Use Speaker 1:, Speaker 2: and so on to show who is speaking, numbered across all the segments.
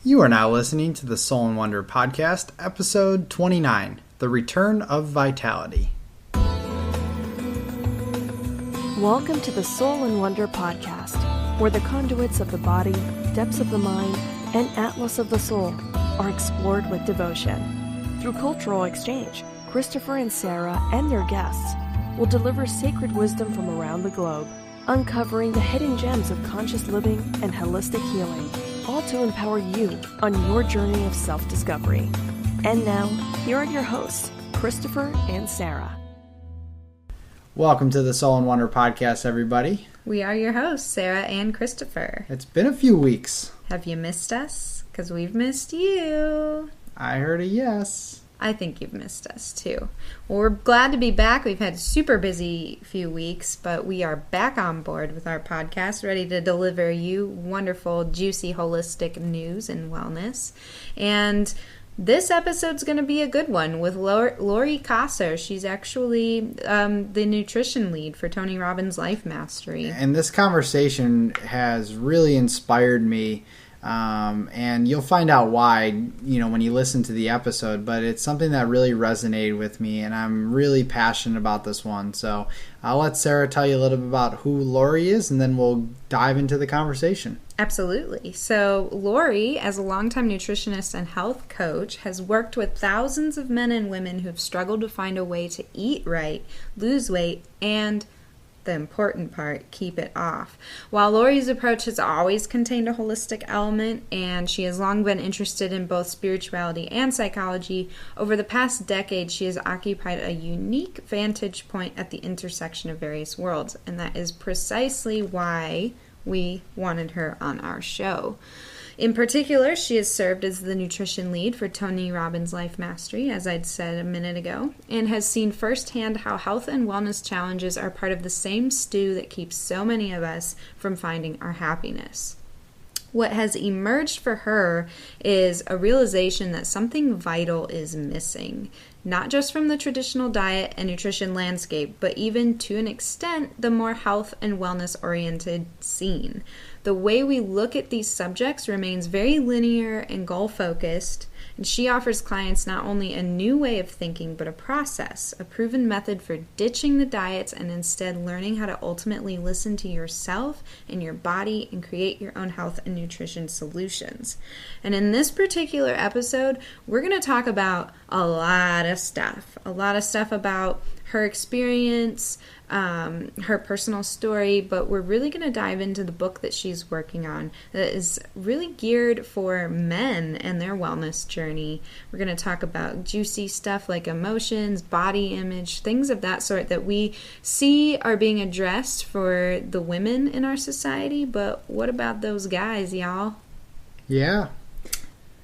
Speaker 1: You are now listening to the Soul and Wonder Podcast, episode 29, The Return of Vitality.
Speaker 2: Welcome to the Soul and Wonder Podcast, where the conduits of the body, depths of the mind, and atlas of the soul are explored with devotion. Through cultural exchange, Christopher and Sara and their guests will deliver sacred wisdom from around the globe, uncovering the hidden gems of conscious living and holistic healing, all to empower you on your journey of self-discovery. And now, here are your hosts, Christopher and Sara.
Speaker 1: Welcome to the Soul and Wonder Podcast, everybody.
Speaker 3: We are your hosts, Sara and Christopher.
Speaker 1: It's been a few weeks.
Speaker 3: Have you missed us? Because we've missed you.
Speaker 1: I heard a yes.
Speaker 3: I think you've missed us, too. Well, we're glad to be back. We've had a super busy few weeks, but we are back on board with our podcast, ready to deliver you wonderful, juicy, holistic news and wellness. And this episode's going to be a good one with Laurie Cossar. She's actually the nutrition lead for Tony Robbins' Life Mastery.
Speaker 1: And this conversation has really inspired me. And you'll find out why, when you listen to the episode, but it's something that really resonated with me, and I'm really passionate about this one. So I'll let Sara tell you a little bit about who Laurie is, and then we'll dive into the conversation.
Speaker 3: Absolutely. So Laurie, as a longtime nutritionist and health coach, has worked with thousands of men and women who've struggled to find a way to eat right, lose weight, and the important part, keep it off. While Laurie's approach has always contained a holistic element, and she has long been interested in both spirituality and psychology, over the past decade she has occupied a unique vantage point at the intersection of various worlds, and that is precisely why we wanted her on our show. In particular, she has served as the nutrition lead for Tony Robbins' Life Mastery, as I'd said a minute ago, and has seen firsthand how health and wellness challenges are part of the same stew that keeps so many of us from finding our happiness. What has emerged for her is a realization that something vital is missing, not just from the traditional diet and nutrition landscape, but even to an extent the more health and wellness-oriented scene. The way we look at these subjects remains very linear and goal-focused, and she offers clients not only a new way of thinking, but a process, a proven method for ditching the diets and instead learning how to ultimately listen to yourself and your body and create your own health and nutrition solutions. And in this particular episode, we're going to talk about a lot of stuff about her experience, her personal story, but we're really going to dive into the book that she's working on that is really geared for men and their wellness journey. We're going to talk about juicy stuff like emotions, body image, things of that sort that we see are being addressed for the women in our society, but what about those guys, y'all?
Speaker 1: Yeah.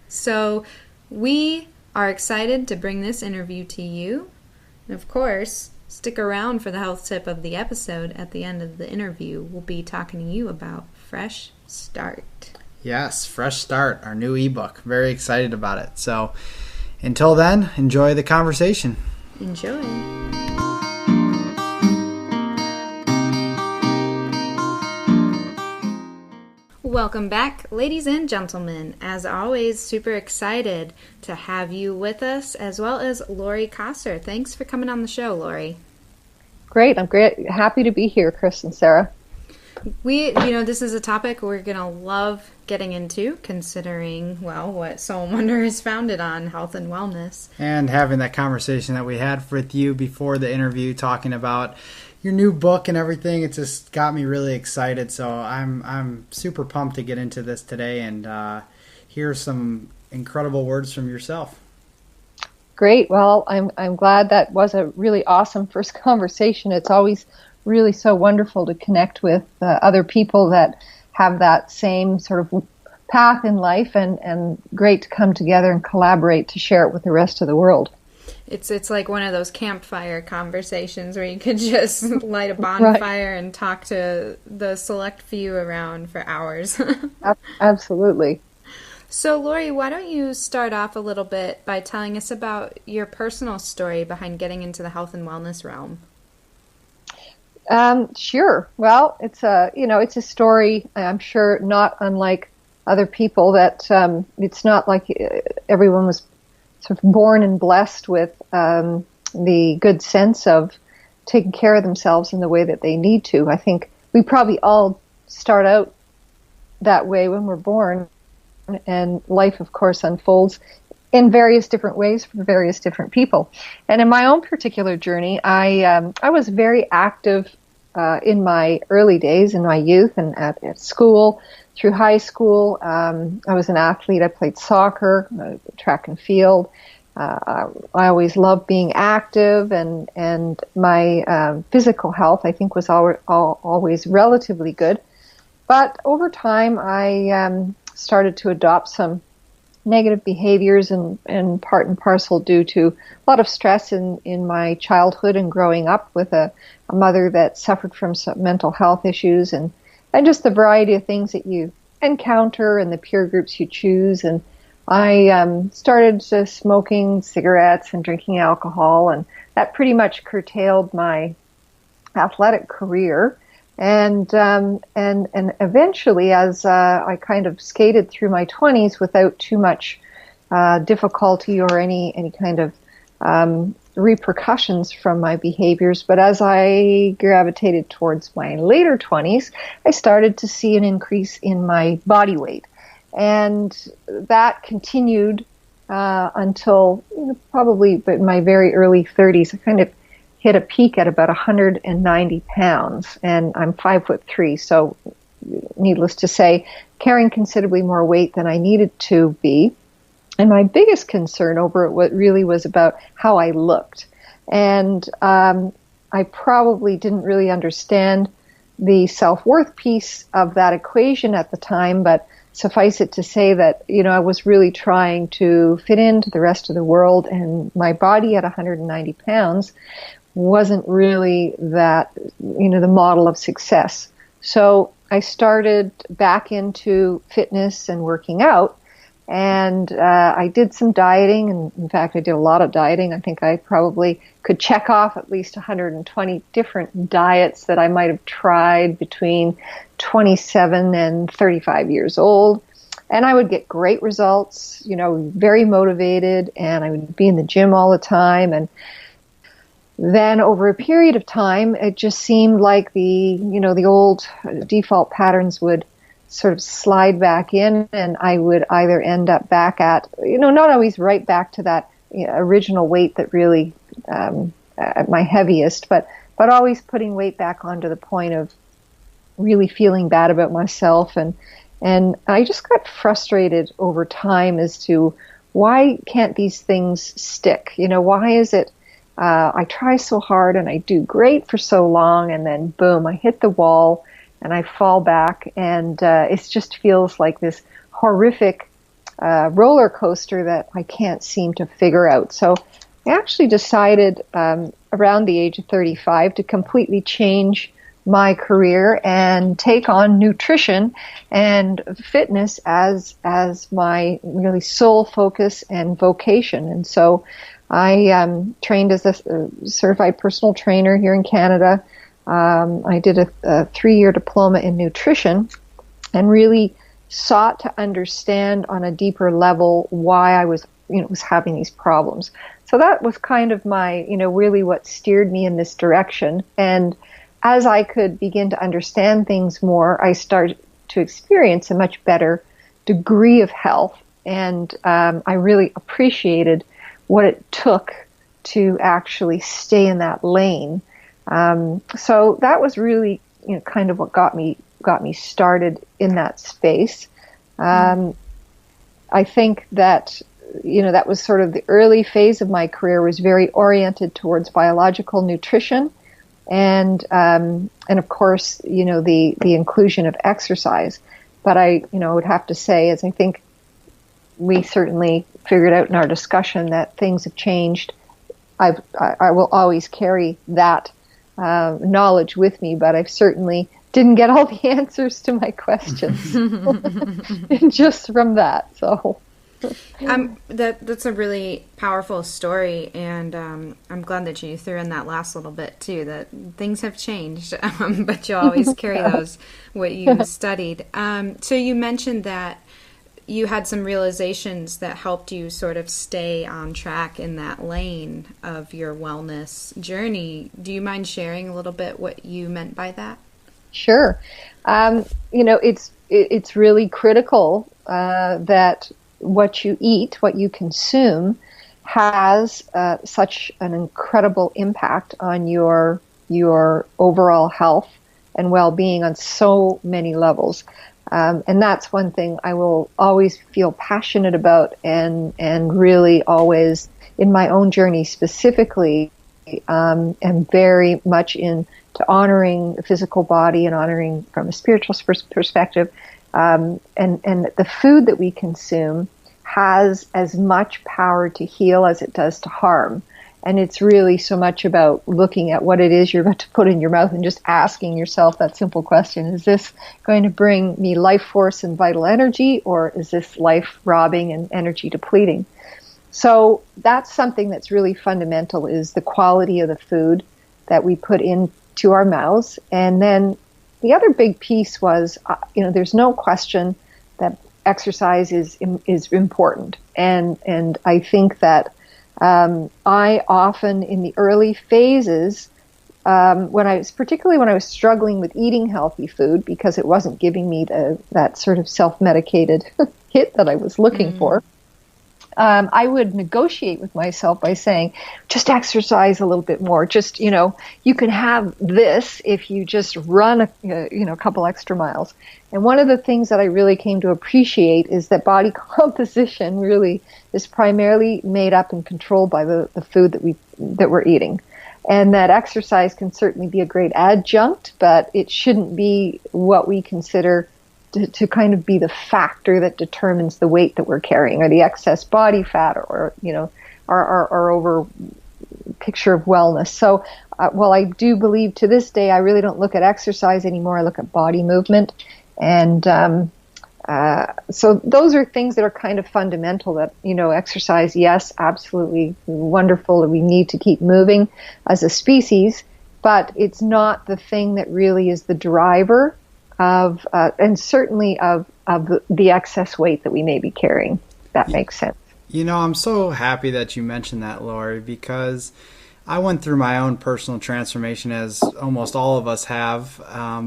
Speaker 3: So we are excited to bring this interview to you. And of course, stick around for the health tip of the episode. At the end of the interview, we'll be talking to you about Fresh Start.
Speaker 1: Yes, Fresh Start, our new ebook. Very excited about it. So until then, enjoy the conversation.
Speaker 3: Enjoy. Welcome back, ladies and gentlemen. As always, super excited to have you with us, as well as Laurie Cossar. Thanks for coming on the show, Laurie.
Speaker 4: Great. I'm happy to be here, Chris and Sara.
Speaker 3: This is a topic we're going to love getting into, considering, what Soul and Wonder is founded on, health and wellness.
Speaker 1: And having that conversation that we had with you before the interview, talking about your new book and everything, it just got me really excited. So I'm super pumped to get into this today and hear some incredible words from yourself.
Speaker 4: Great. Well, I'm glad that was a really awesome first conversation. It's always really so wonderful to connect with other people that have that same sort of path in life, and great to come together and collaborate to share it with the rest of the world.
Speaker 3: It's like one of those campfire conversations where you could just light a bonfire
Speaker 4: Right.
Speaker 3: and talk to the select few around for hours.
Speaker 4: Absolutely.
Speaker 3: So, Laurie, why don't you start off a little bit by telling us about your personal story behind getting into the health and wellness realm?
Speaker 4: Sure. Well, it's a story, I'm sure, not unlike other people that it's not like everyone was sort of born and blessed with the good sense of taking care of themselves in the way that they need to. I think we probably all start out that way when we're born, and life, of course, unfolds in various different ways for various different people. And in my own particular journey, I was very active in my early days, in my youth, and at school, through high school. I was an athlete. I played soccer, track and field. I always loved being active, and my physical health, I think, was always relatively good. But over time, I started to adopt some negative behaviors, and part and parcel due to a lot of stress in my childhood and growing up with a mother that suffered from some mental health issues, and just the variety of things that you encounter and the peer groups you choose. And I started smoking cigarettes and drinking alcohol, and that pretty much curtailed my athletic career. And eventually, as I kind of skated through my 20s without too much difficulty or any kind of repercussions from my behaviors, but as I gravitated towards my later 20s, I started to see an increase in my body weight, and that continued until probably in my very early 30s. I kind of hit a peak at about 190 pounds, and I'm 5'3", so needless to say, carrying considerably more weight than I needed to be. And my biggest concern over it really was about how I looked. And I probably didn't really understand the self-worth piece of that equation at the time, but suffice it to say that, I was really trying to fit into the rest of the world, and my body at 190 pounds wasn't really that, the model of success. So I started back into fitness and working out, and I did some dieting, and in fact I did a lot of dieting. I think I probably could check off at least 120 different diets that I might have tried between 27 and 35 years old. And I would get great results, very motivated, and I would be in the gym all the time. And then over a period of time, it just seemed like the old default patterns would sort of slide back in, and I would either end up back at, not always right back to that original weight that really, at my heaviest, but always putting weight back onto the point of really feeling bad about myself. And I just got frustrated over time as to why can't these things stick? Why is it I try so hard and I do great for so long, and then boom, I hit the wall and I fall back, and it just feels like this horrific roller coaster that I can't seem to figure out. So I actually decided around the age of 35 to completely change my career and take on nutrition and fitness as my really sole focus and vocation. And so I trained as a certified personal trainer here in Canada. I did a 3-year diploma in nutrition and really sought to understand on a deeper level why I was having these problems. So that was kind of my, really what steered me in this direction. And as I could begin to understand things more, I started to experience a much better degree of health. And I really appreciated what it took to actually stay in that lane. So that was really, kind of what got me started in that space. I think that, that was sort of the early phase of my career, was very oriented towards biological nutrition. And of course, the inclusion of exercise. But I, would have to say, as I think we certainly figured out in our discussion, that things have changed. I will always carry that knowledge with me, but I certainly didn't get all the answers to my questions just from that. So,
Speaker 3: That's a really powerful story, and I'm glad that you threw in that last little bit too. That things have changed, but you always carry those what you studied. So you mentioned that you had some realizations that helped you sort of stay on track in that lane of your wellness journey. Do you mind sharing a little bit what you meant by that?
Speaker 4: Sure. It's really critical that what you eat, what you consume, has such an incredible impact on your overall health and well-being on so many levels. And that's one thing I will always feel passionate about, and really always in my own journey specifically, am very much into honoring the physical body and honoring from a spiritual perspective. And the food that we consume has as much power to heal as it does to harm. And it's really so much about looking at what it is you're about to put in your mouth and just asking yourself that simple question: is this going to bring me life force and vital energy, or is this life robbing and energy depleting? So that's something that's really fundamental, is the quality of the food that we put into our mouths. And then the other big piece was, there's no question that exercise is important. And I think that I often, in the early phases, particularly when I was struggling with eating healthy food because it wasn't giving me that sort of self-medicated hit that I was looking for, I would negotiate with myself by saying, just exercise a little bit more. Just, you can have this if you just run a couple extra miles. And one of the things that I really came to appreciate is that body composition really is primarily made up and controlled by the food that we're eating. And that exercise can certainly be a great adjunct, but it shouldn't be what we consider to kind of be the factor that determines the weight that we're carrying, or the excess body fat, or our over picture of wellness. So while I do believe to this day, I really don't look at exercise anymore. I look at body movement. And so those are things that are kind of fundamental, that, exercise, yes, absolutely wonderful. We need to keep moving as a species, but it's not the thing that really is the driver of, and certainly of the excess weight that we may be carrying. That makes sense.
Speaker 1: I'm so happy that you mentioned that, Laurie, because I went through my own personal transformation, as almost all of us have.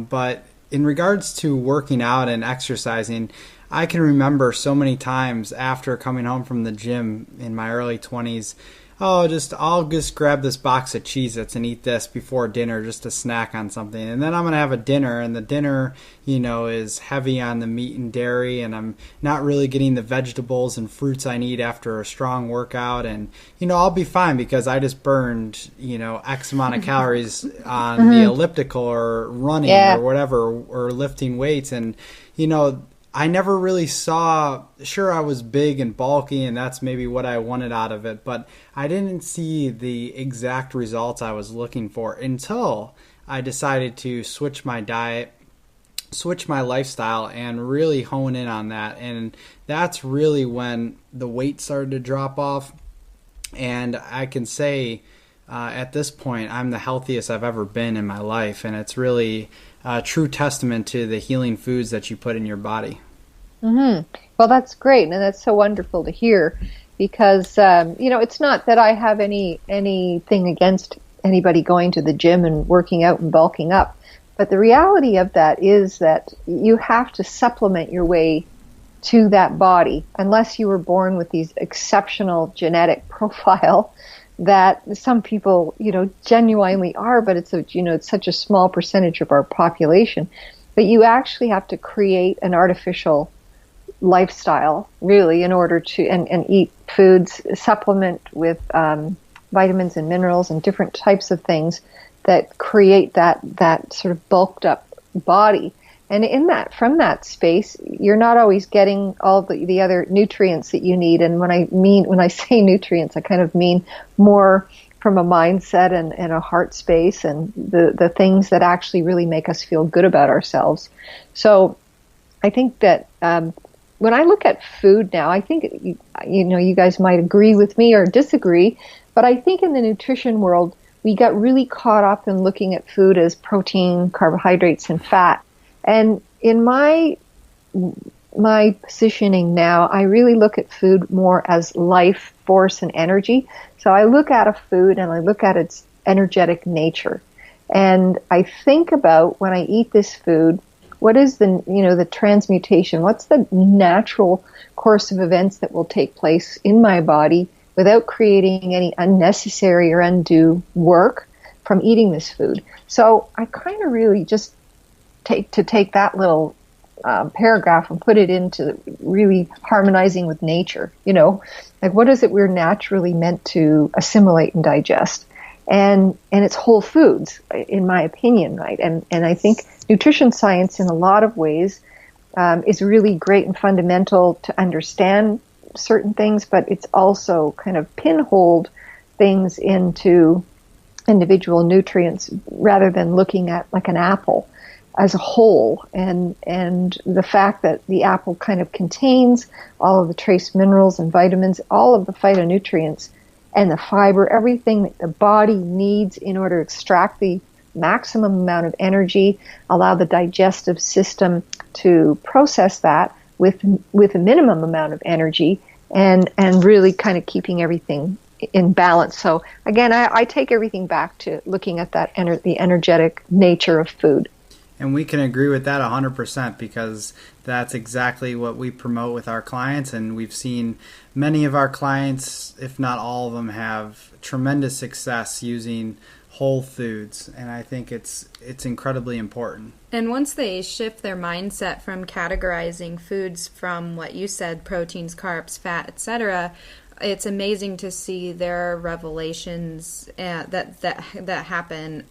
Speaker 1: But in regards to working out and exercising, I can remember so many times after coming home from the gym in my early 20s, I'll just grab this box of Cheez-Its and eat this before dinner, just to snack on something. And then I'm going to have a dinner, and the dinner, is heavy on the meat and dairy, and I'm not really getting the vegetables and fruits I need after a strong workout. And, I'll be fine because I just burned, X amount of calories on the elliptical or running or whatever, or lifting weights. And, I never really saw, sure, I was big and bulky, and that's maybe what I wanted out of it, but I didn't see the exact results I was looking for until I decided to switch my diet, switch my lifestyle, and really hone in on that. And that's really when the weight started to drop off. And I can say at this point, I'm the healthiest I've ever been in my life. And it's really a true testament to the healing foods that you put in your body.
Speaker 4: Mm-hmm. Well, that's great. And that's so wonderful to hear, because, it's not that I have anything against anybody going to the gym and working out and bulking up. But the reality of that is that you have to supplement your way to that body, unless you were born with these exceptional genetic profile that some people, genuinely are, but it's such a small percentage of our population. But you actually have to create an artificial lifestyle, really, in order to, and eat foods, supplement with vitamins and minerals and different types of things that create that sort of bulked up body. And from that space, you're not always getting all the other nutrients that you need. And when I say nutrients, I kind of mean more from a mindset and a heart space, and the things that actually really make us feel good about ourselves. So I think that when I look at food now, I think, you guys might agree with me or disagree, but I think in the nutrition world, we got really caught up in looking at food as protein, carbohydrates, and fat. And in my positioning now, I really look at food more as life force and energy. So I look at a food and I look at its energetic nature. And I think about, when I eat this food, what is the transmutation? What's the natural course of events that will take place in my body without creating any unnecessary or undue work from eating this food? So I kind of really just take that little paragraph and put it into really harmonizing with nature. Like, what is it we're naturally meant to assimilate and digest? And it's whole foods, in my opinion, right? And I think nutrition science, in a lot of ways, is really great and fundamental to understand certain things, but it's also kind of pinholed things into individual nutrients rather than looking at like an apple as a whole, and the fact that the apple kind of contains all of the trace minerals and vitamins, all of the phytonutrients and the fiber, everything that the body needs in order to extract the maximum amount of energy, allow the digestive system to process that with a minimum amount of energy, and really kind of keeping everything in balance. So again, I take everything back to looking at that the energetic nature of food.
Speaker 1: And we can agree with that 100%, because that's exactly what we promote with our clients. And we've seen many of our clients, if not all of them, have tremendous success using whole foods. And I think it's incredibly important.
Speaker 3: And once they shift their mindset from categorizing foods from what you said, proteins, carbs, fat, etc., it's amazing to see their revelations that happen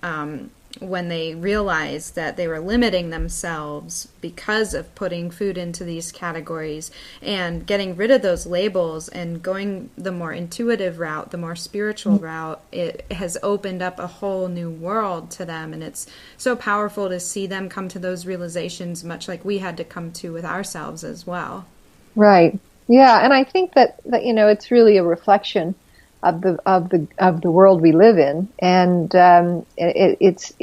Speaker 3: when they realize that they were limiting themselves because of putting food into these categories, and getting rid of those labels and going the more intuitive route, the more spiritual route. It has opened up a whole new world to them, and it's so powerful to see them come to those realizations, much like we had to come to with ourselves as well.
Speaker 4: Right. Yeah, and I think that it's really a reflection of the world we live in, and it's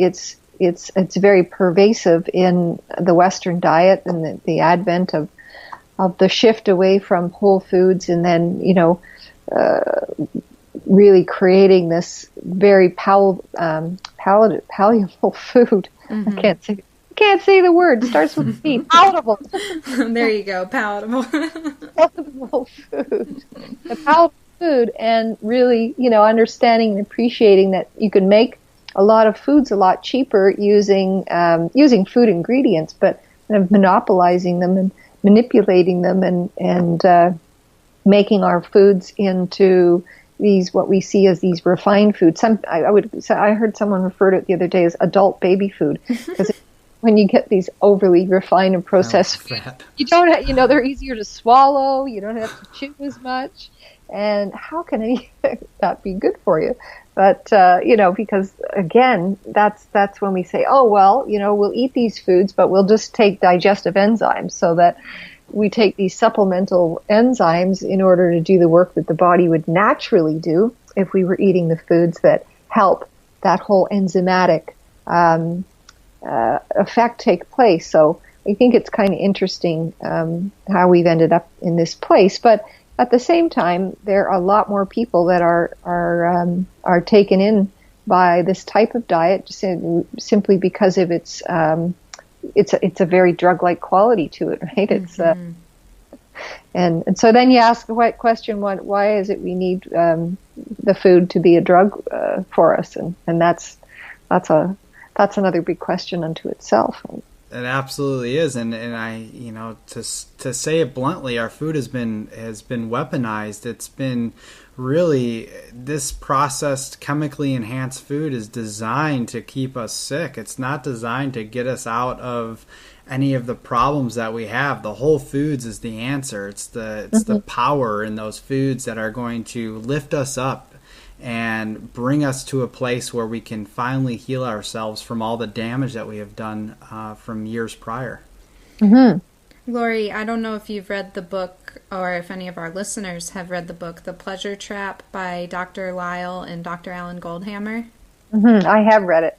Speaker 4: very pervasive in the Western diet, and the advent of the shift away from whole foods, and then really creating this very palatable food. Mm-hmm. I can't say the word. It starts with P. Palatable.
Speaker 3: There you go. Palatable.
Speaker 4: Palatable food. The palatable food, and really, understanding and appreciating that you can make a lot of foods a lot cheaper using food ingredients, but kind of monopolizing them and manipulating them, and making our foods into these, what we see as these refined foods. I heard someone refer to it the other day as adult baby food, because when you get these overly refined and processed foods, you don't they're easier to swallow. You don't have to chew as much. And how can any that be good for you? But, because again, that's when we say, oh, well, we'll eat these foods, but we'll just take digestive enzymes, so that we take these supplemental enzymes in order to do the work that the body would naturally do if we were eating the foods that help that whole enzymatic effect take place. So I think it's kind of interesting how we've ended up in this place. But at the same time, there are a lot more people that are taken in by this type of diet, just simply because of its a very drug-like quality to it, right? Mm-hmm. And so then you ask the question, why is it we need the food to be a drug for us? And that's another big question unto itself. Right?
Speaker 1: It absolutely is, and I, to say it bluntly, our food has been weaponized. It's been really, this processed, chemically enhanced food is designed to keep us sick. It's not designed to get us out of any of the problems that we have. The whole foods is the answer. It's the power in those foods that are going to lift us up and bring us to a place where we can finally heal ourselves from all the damage that we have done from years prior.
Speaker 4: Mm-hmm.
Speaker 3: Laurie, I don't know if you've read the book or if any of our listeners have read the book, The Pleasure Trap by Dr. Lyle and Dr. Alan Goldhammer.
Speaker 4: I have read it.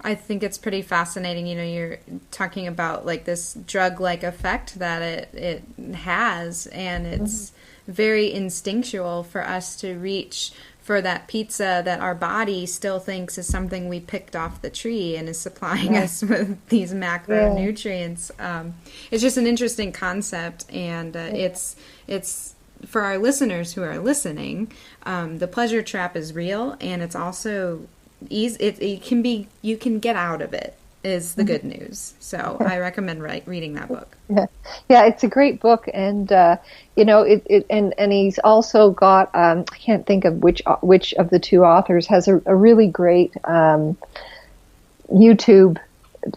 Speaker 3: I think it's pretty fascinating. You know, you're talking about like this drug-like effect that it has, and it's very instinctual for us to reach for that pizza that our body still thinks is something we picked off the tree and is supplying us with these macronutrients. It's just an interesting concept, and it's for our listeners who are listening, the pleasure trap is real, and it's also easy. It can be, you can get out of it, is the good news. So I recommend reading that book.
Speaker 4: Yeah, it's a great book, and you know, and he's also got I can't think of which of the two authors has a really great YouTube.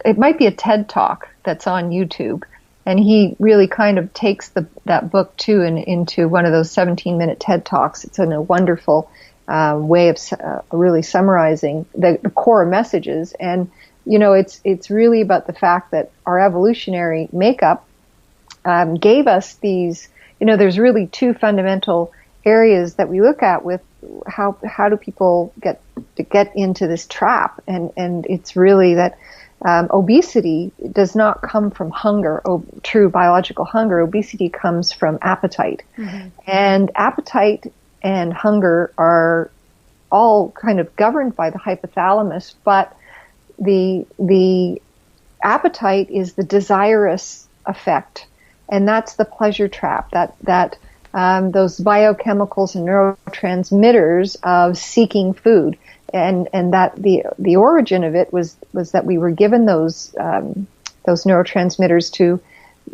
Speaker 4: It might be a TED Talk that's on YouTube, and he really kind of takes that book too into one of those 17-minute TED Talks. It's in a wonderful way of really summarizing the core messages. And you know, it's really about the fact that our evolutionary makeup gave us these. You know, there's really two fundamental areas that we look at with how do people get into this trap, and it's really that obesity does not come from hunger, true biological hunger. Obesity comes from appetite, and appetite and hunger are all kind of governed by the hypothalamus, but the appetite is the desirous effect, and that's the pleasure trap. That those biochemicals and neurotransmitters of seeking food, and that the origin of it was that we were given those neurotransmitters to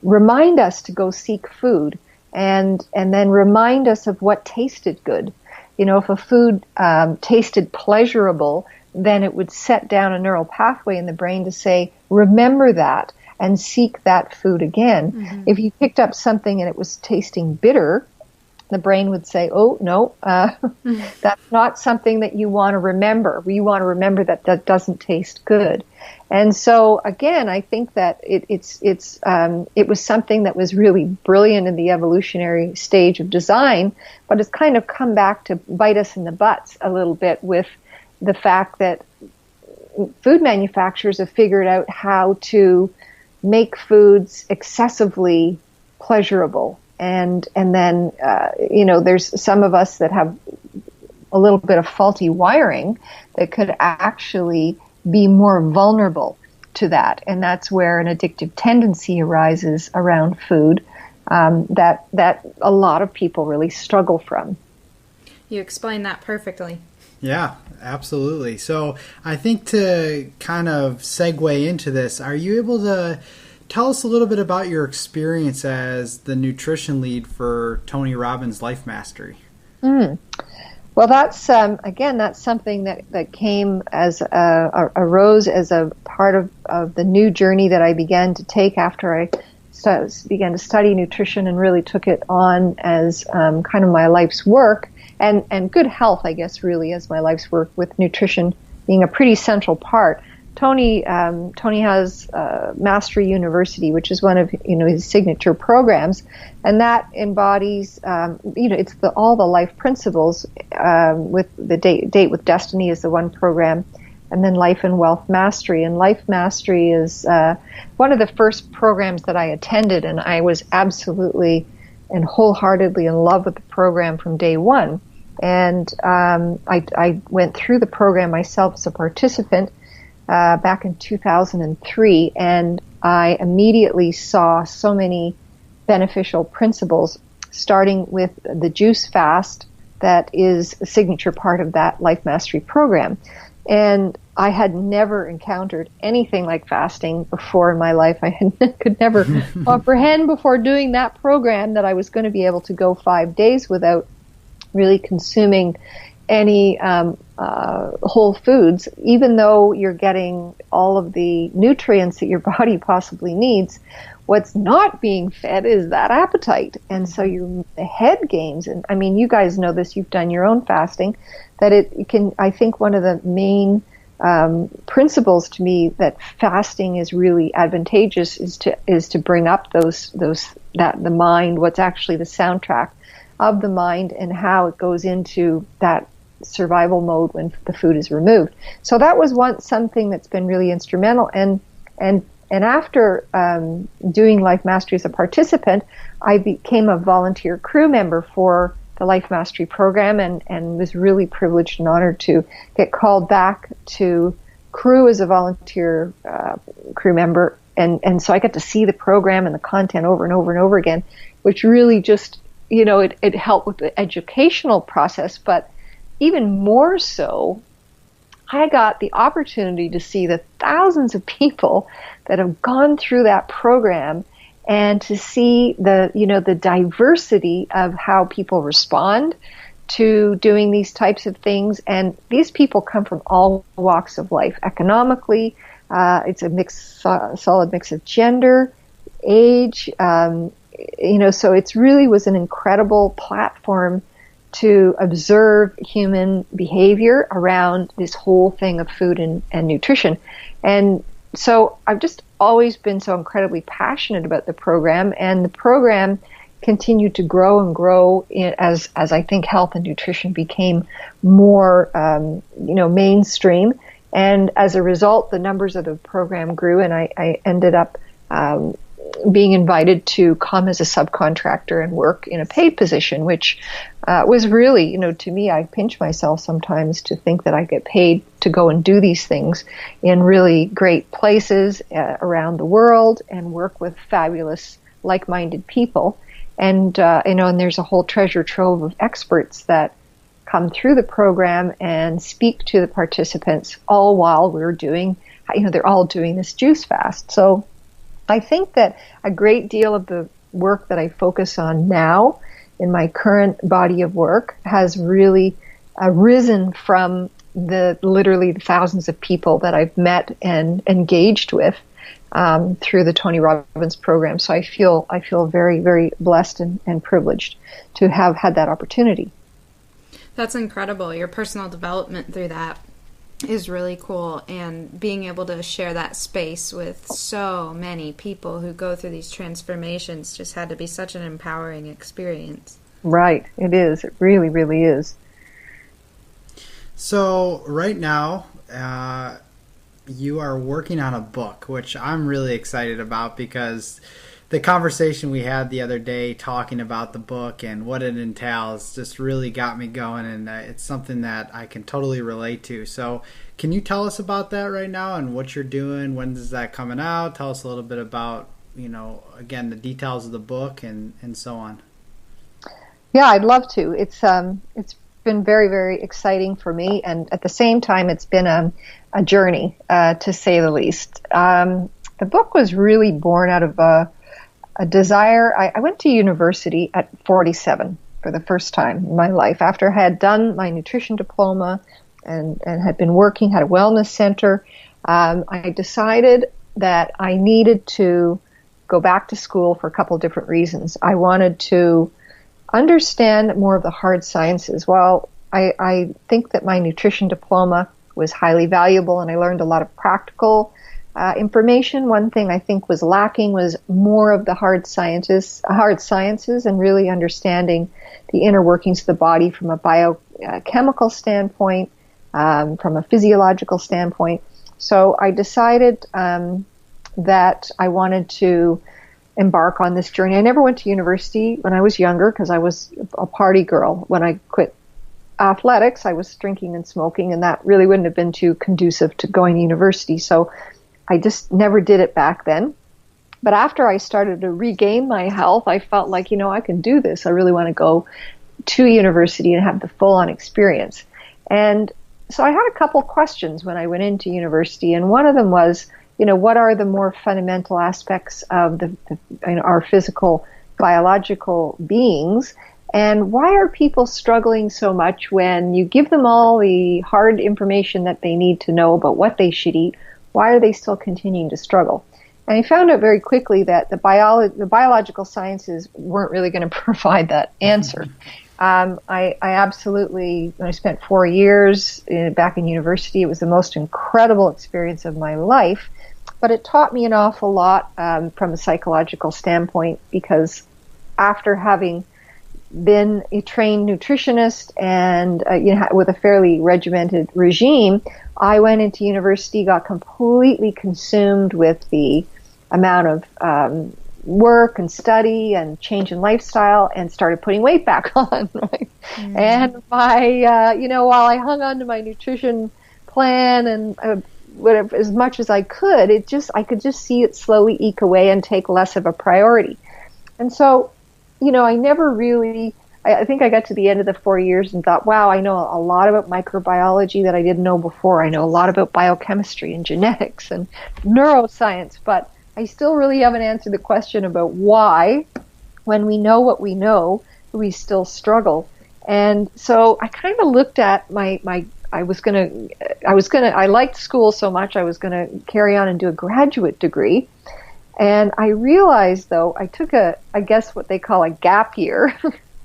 Speaker 4: remind us to go seek food, and then remind us of what tasted good. You know, if a food tasted pleasurable, then it would set down a neural pathway in the brain to say, remember that and seek that food again. If you picked up something and it was tasting bitter, the brain would say, oh, no, that's not something that you want to remember. You want to remember that doesn't taste good. And so, again, I think that it was something that was really brilliant in the evolutionary stage of design, but it's kind of come back to bite us in the butts a little bit with the fact that food manufacturers have figured out how to make foods excessively pleasurable. And then, you know, there's some of us that have a little bit of faulty wiring that could actually be more vulnerable to that. And that's where an addictive tendency arises around food, that a lot of people really struggle from.
Speaker 3: You explained that perfectly.
Speaker 1: Yeah, absolutely. So I think to kind of segue into this, are you able to tell us a little bit about your experience as the nutrition lead for Tony Robbins' Life Mastery?
Speaker 4: Well, that's again, that's something that came as arose as a part of the new journey that I began to take after I began to study nutrition and really took it on as kind of my life's work, and good health, I guess, really as my life's work, with nutrition being a pretty central part. Tony has Mastery University, which is one of his signature programs, and that embodies it's all the life principles. With the Date with Destiny is the one program, and then Life and Wealth Mastery. And Life Mastery is one of the first programs that I attended, and I was absolutely and wholeheartedly in love with the program from day one. And I went through the program myself as a participant back in 2003, and I immediately saw so many beneficial principles, starting with the juice fast that is a signature part of that Life Mastery program. And I had never encountered anything like fasting before in my life. I could never comprehend before doing that program that I was going to be able to go 5 days without really consuming any whole foods, even though you're getting all of the nutrients that your body possibly needs. What's not being fed is that appetite. And so your head games, and I mean, you guys know this, you've done your own fasting, that it can, I think one of the main principles to me that fasting is really advantageous is to bring up that the mind, what's actually the soundtrack of the mind, and how it goes into that survival mode when the food is removed. So that was something that's been really instrumental. And after doing Life Mastery as a participant, I became a volunteer crew member for the Life Mastery program, and was really privileged and honored to get called back to crew as a volunteer crew member. And so I got to see the program and the content over and over and over again, which really just, it helped with the educational process. But even more so, I got the opportunity to see the thousands of people that have gone through that program, and to see the diversity of how people respond to doing these types of things. And these people come from all walks of life. Economically, it's a solid mix of gender, age, so it really was an incredible platform to observe human behavior around this whole thing of food and nutrition. And so I've just always been so incredibly passionate about the program, and the program continued to grow and grow as I think health and nutrition became more, mainstream. And as a result, the numbers of the program grew, and I ended up being invited to come as a subcontractor and work in a paid position, which was really, to me, I pinch myself sometimes to think that I get paid to go and do these things in really great places around the world and work with fabulous, like-minded people. And, and there's a whole treasure trove of experts that come through the program and speak to the participants, all while we're doing, they're all doing this juice fast. So I think that a great deal of the work that I focus on now in my current body of work has really arisen from literally the thousands of people that I've met and engaged with through the Tony Robbins program. So I feel very, very blessed and privileged to have had that opportunity.
Speaker 3: That's incredible. Your personal development through that is really cool, and being able to share that space with so many people who go through these transformations just had to be such an empowering experience.
Speaker 4: Right. It is. It really, really is.
Speaker 1: So right now, you are working on a book, which I'm really excited about, because the conversation we had the other day talking about the book and what it entails just really got me going, and it's something that I can totally relate to. So can you tell us about that right now and what you're doing? When is that coming out? Tell us a little bit about, again, the details of the book and so on.
Speaker 4: Yeah, I'd love to. It's been very, very exciting for me, and at the same time, it's been a journey, to say the least. The book was really born out of a desire. I went to university at 47 for the first time in my life, after I had done my nutrition diploma and had been working, had a wellness center. I decided that I needed to go back to school for a couple of different reasons. I wanted to understand more of the hard sciences. Well, I think that my nutrition diploma was highly valuable, and I learned a lot of practical information. One thing I think was lacking was more of the hard sciences, and really understanding the inner workings of the body from a biochemical standpoint, from a physiological standpoint. So I decided that I wanted to embark on this journey. I never went to university when I was younger because I was a party girl. When I quit athletics, I was drinking and smoking, and that really wouldn't have been too conducive to going to university. So I just never did it back then. But after I started to regain my health, I felt like, I can do this. I really want to go to university and have the full-on experience. And so I had a couple questions when I went into university, and one of them was, what are the more fundamental aspects of our physical, biological beings, and why are people struggling so much when you give them all the hard information that they need to know about what they should eat? Why are they still continuing to struggle? And I found out very quickly that the biological sciences weren't really going to provide that answer. I absolutely, when I spent 4 years back in university, it was the most incredible experience of my life. But it taught me an awful lot from a psychological standpoint, because after having been a trained nutritionist and with a fairly regimented regime, I went into university, got completely consumed with the amount of work and study and change in lifestyle, and started putting weight back on. Right? Mm-hmm. And while I hung on to my nutrition plan and whatever, as much as I could, I could just see it slowly eke away and take less of a priority. And so, I never really, I think I got to the end of the 4 years and thought, wow, I know a lot about microbiology that I didn't know before. I know a lot about biochemistry and genetics and neuroscience, but I still really haven't answered the question about why, when we know what we know, we still struggle. And so I kind of looked at I liked school so much, I was going to carry on and do a graduate degree. And I realized, though, I took I guess what they call a gap year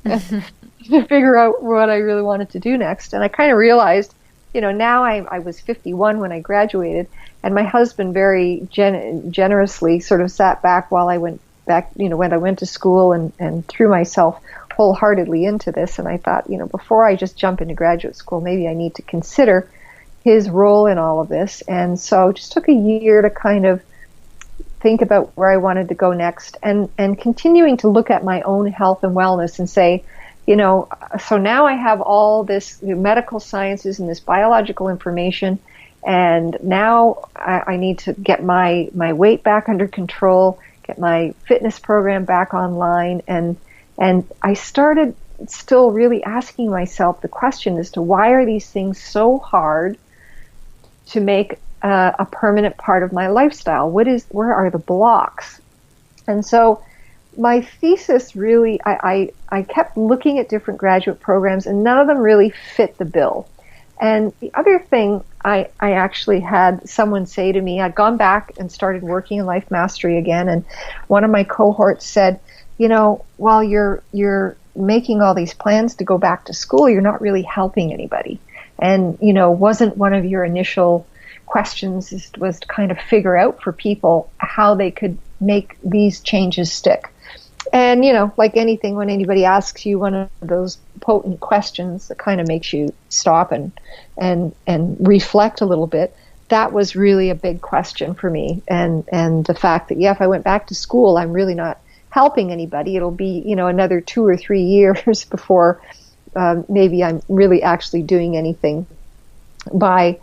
Speaker 4: to figure out what I really wanted to do next. And I kind of realized, now I was 51 when I graduated, and my husband very generously sort of sat back while I went back, when I went to school and threw myself wholeheartedly into this. And I thought, before I just jump into graduate school, maybe I need to consider his role in all of this. And so it just took a year to kind of think about where I wanted to go next, and continuing to look at my own health and wellness and say, so now I have all this medical sciences and this biological information, and now I need to get my weight back under control, get my fitness program back online, and I started still really asking myself the question as to why are these things so hard to make a permanent part of my lifestyle? Where are the blocks? And so my thesis really, I kept looking at different graduate programs, and none of them really fit the bill. And the other thing I actually had someone say to me, I'd gone back and started working in Life Mastery again, and one of my cohorts said, while you're making all these plans to go back to school, you're not really helping anybody. And, wasn't one of your initial questions was to kind of figure out for people how they could make these changes stick. And, like anything, when anybody asks you one of those potent questions that kind of makes you stop and reflect a little bit, that was really a big question for me. And the fact that, if I went back to school, I'm really not helping anybody. It'll be, another 2 or 3 years before maybe I'm really actually doing anything by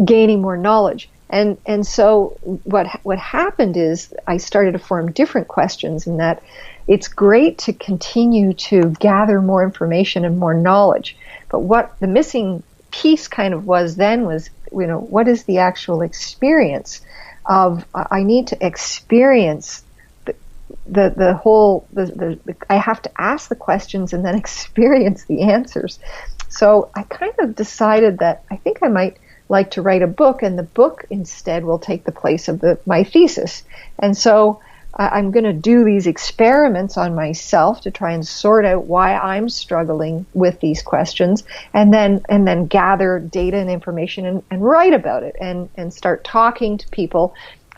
Speaker 4: gaining more knowledge. And so what happened is I started to form different questions, in that it's great to continue to gather more information and more knowledge. But what the missing piece kind of was then was, what is the actual experience of, I need to experience the whole, I have to ask the questions and then experience the answers. So I kind of decided that I think I might like to write a book, and the book instead will take the place of my thesis. And so I'm going to do these experiments on myself to try and sort out why I'm struggling with these questions, and then gather data and information and write about it and start talking to people.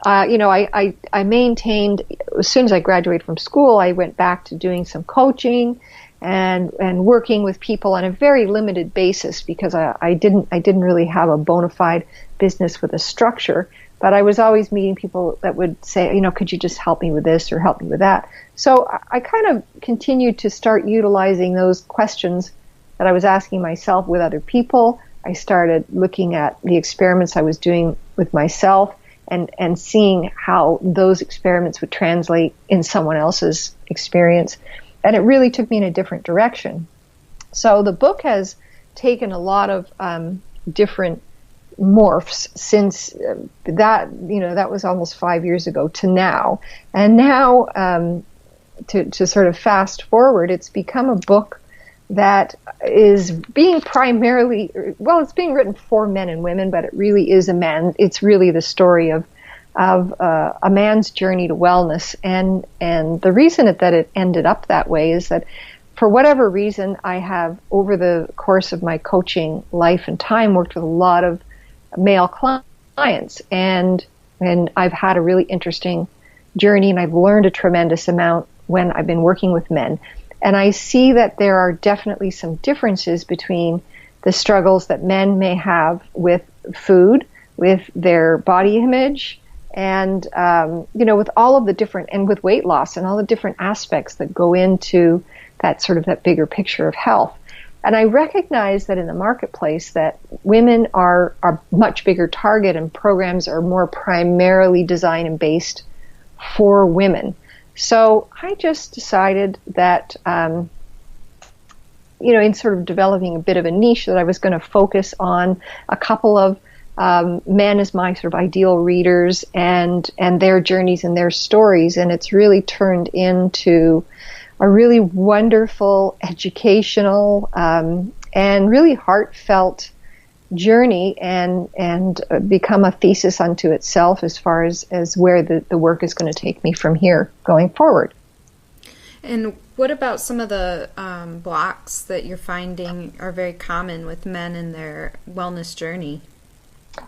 Speaker 4: I maintained, as soon as I graduated from school, I went back to doing some coaching and working with people on a very limited basis, because I didn't really have a bona fide business with a structure. But I was always meeting people that would say, could you just help me with this or help me with that? So I kind of continued to start utilizing those questions that I was asking myself with other people. I started looking at the experiments I was doing with myself and seeing how those experiments would translate in someone else's experience. And it really took me in a different direction. So the book has taken a lot of different morphs since that was almost 5 years ago to now. And now, to sort of fast forward, it's become a book that is being primarily, it's being written for men and women, but it really is it's really the story of a man's journey to wellness. And the reason that it ended up that way is that for whatever reason, I have, over the course of my coaching life and time, worked with a lot of male clients, and I've had a really interesting journey, and I've learned a tremendous amount when I've been working with men. And I see that there are definitely some differences between the struggles that men may have with food, with their body image, and with all of the different, and with weight loss and all the different aspects that go into that sort of that bigger picture of health. And I recognize that in the marketplace that women are a much bigger target, and programs are more primarily designed and based for women. So I just decided that, in sort of developing a bit of a niche, that I was going to focus on a couple of men as my sort of ideal readers, and their journeys and their stories. And it's really turned into a really wonderful, educational, and really heartfelt journey, and become a thesis unto itself as far as where the work is going to take me from here going forward.
Speaker 3: And what about some of the blocks that you're finding are very common with men in their wellness journey?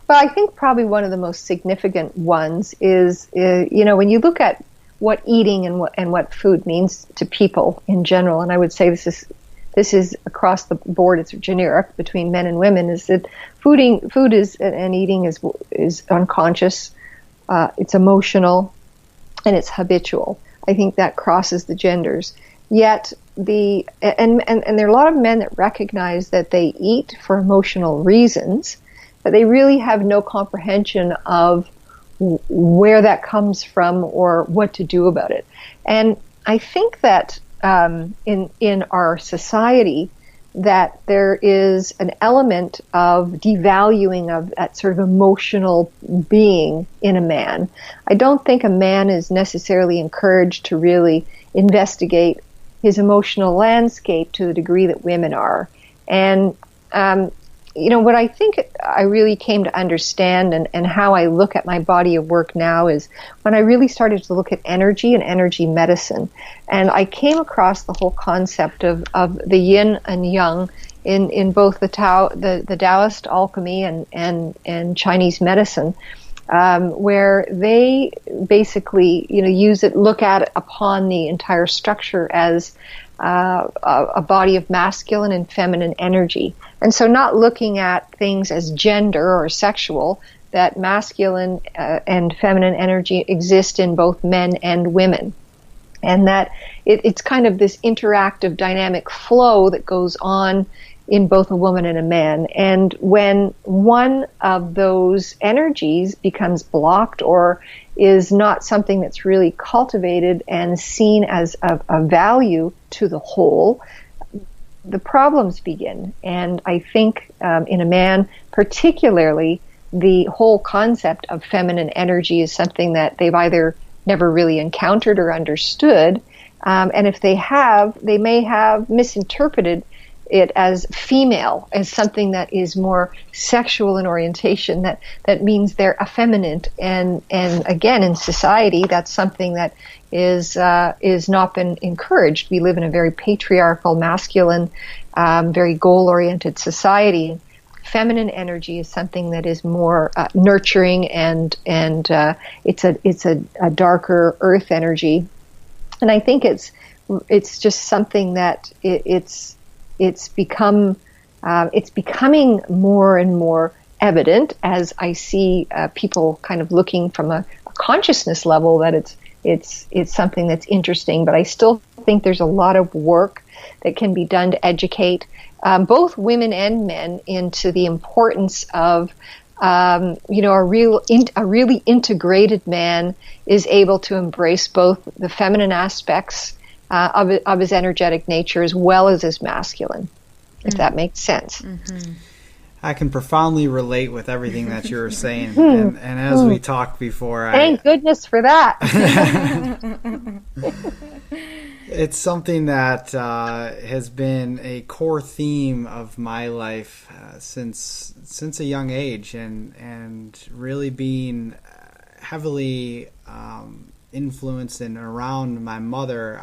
Speaker 4: Well, I think probably one of the most significant ones is, when you look at what eating and what food means to people in general, and I would say this is across the board, it's generic between men and women, is that food is and eating is unconscious, it's emotional, and it's habitual. I think that crosses the genders. Yet and there are a lot of men that recognize that they eat for emotional reasons, but they really have no comprehension of where that comes from or what to do about it. And I think that in our society, that there is an element of devaluing of that sort of emotional being in a man. I don't think a man is necessarily encouraged to really investigate his emotional landscape to the degree that women are. And what I think I really came to understand, and how I look at my body of work now, is when I really started to look at energy and energy medicine. And I came across the whole concept of the yin and yang in both the Taoist alchemy and Chinese medicine, where they basically, look at it upon the entire structure as a body of masculine and feminine energy. And so not looking at things as gender or sexual, that masculine and feminine energy exist in both men and women. And that it's kind of this interactive dynamic flow that goes on in both a woman and a man. And when one of those energies becomes blocked or is not something that's really cultivated and seen as a value to the whole, the problems begin. And I think in a man particularly, the whole concept of feminine energy is something that they've either never really encountered or understood. And if they have, they may have misinterpreted it as female, as something that is more sexual in orientation, that means they're effeminate. And again, in society, that's something that is not been encouraged. We live in a very patriarchal, masculine, very goal-oriented society. Feminine energy is something that is more nurturing, and it's a darker earth energy. And I think it's just something that it's becoming more and more evident as I see people kind of looking from a consciousness level that it's something that's interesting. But I still think there's a lot of work that can be done to educate both women and men into the importance of a really integrated man is able to embrace both the feminine aspects of his energetic nature as well as his masculine, if that makes sense.
Speaker 3: Mm-hmm.
Speaker 1: I can profoundly relate with everything that you were saying. And as we talked before,
Speaker 4: thank goodness for that.
Speaker 1: It's something that has been a core theme of my life since a young age, and really being heavily influenced and around my mother,